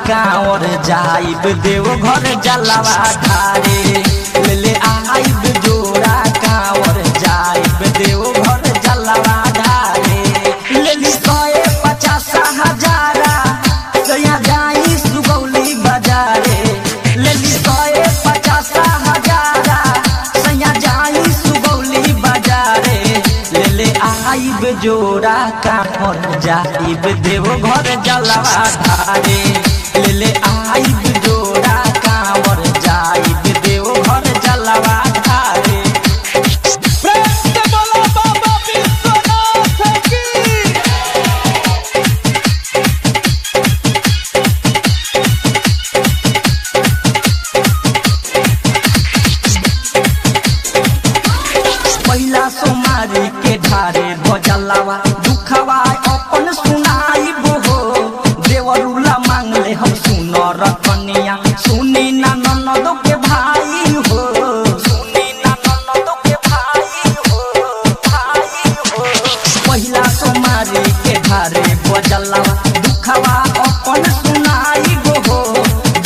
कांवर जाइब देव घर जलवा ढारे। ले ले आइब जोड़ा कांवर जाइब देव घर जलवा ढारे। ले ली 150 हजारा सैया जाई सुगौली बाजारे। ले ली 150 हजारा सैया जाई सुगौली बाजारे। ले ले आइब जोड़ा कांवर जाइब देव घर जलवा ढारे। ले ले आइब जोड़ा कांवर जाइब देव घर जलवा ढारे। प्रेम से बोलो बाबा विश्वनाथ की। पहिला सोमारी के ढारे भजलवा दुखवा अपन सुनाइब हो। देवरुला मांगले हम सुनर कनिया सुनी ना ननद के भाई हो। सुनी ना ननद के भाई हो, भाई हो। पहिला सोमारी के ढारे भजलवा दुखवा अपन सुनाइब हो।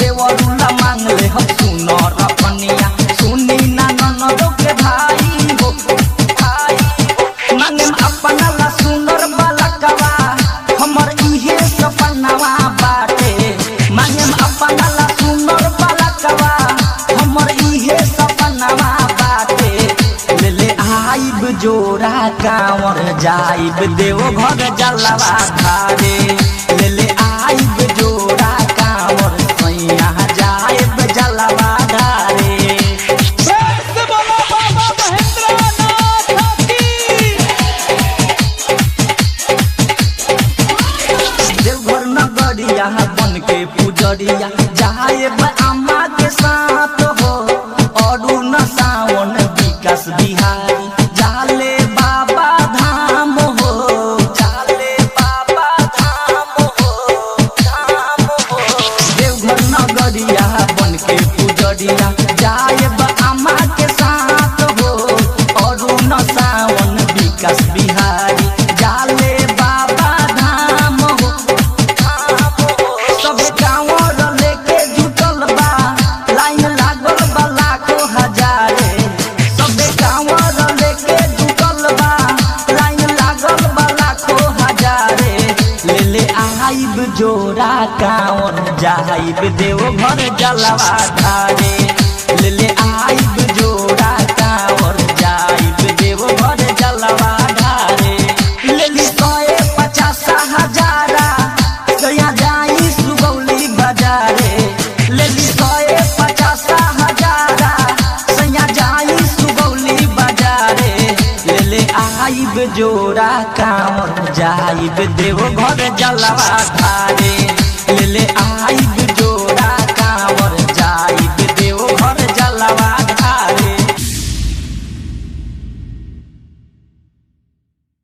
देवरुला मांगले हम सुनर कनिया सुनी ना ननद के भाई हो, भाई हो। मांगे अपना ला सुनर बालकवा हमर इहे सपनावा बाटे। मांगे अपना ला सुनर बालकवा हमर इहे सपनावा बाटे। ले ले आइब जोड़ा कांवर जाइब देव घर जलवा ढारे। ले ले आइब जोड़ा कांवर सैया जाइब जलवा ढारे। प्रेम से बोलो बाबा महेंद्रनाथ की। देवघर नगरिया बन के पुजरिया जाएब अम्मा के साथ हो। अरुण सावन विकास बिहारी जाले बाबा धाम हो। जाले बाबा धाम हो, धाम हो। देवघर नगरिया बन के पुजरिया जाएब अम्मा के साथ हो। अरुण सावन विकास बिहारी जाले बाबा धाम हो, धाम हो। सब कांवर लेके जुटल बा लाइन लागल बा लाखों हजारे। सब कांवर लेके जुटल बा लाइन लागल बा लाखों हजारे। ले ले आइब जोड़ा कांवर जाइब देव घर जलवा ढारे। ले ले आइब जोड़ा कांवर जाइब देव घर जलवा ढारे। ले ली 150 हजारा सैया जाई सुगौली बाजारे। ले ली 150 हजारा सैया जाई सुगौली बाजारे। ले ले आइब जोड़ा कांवर जाइब देव घर जलवा ढारे।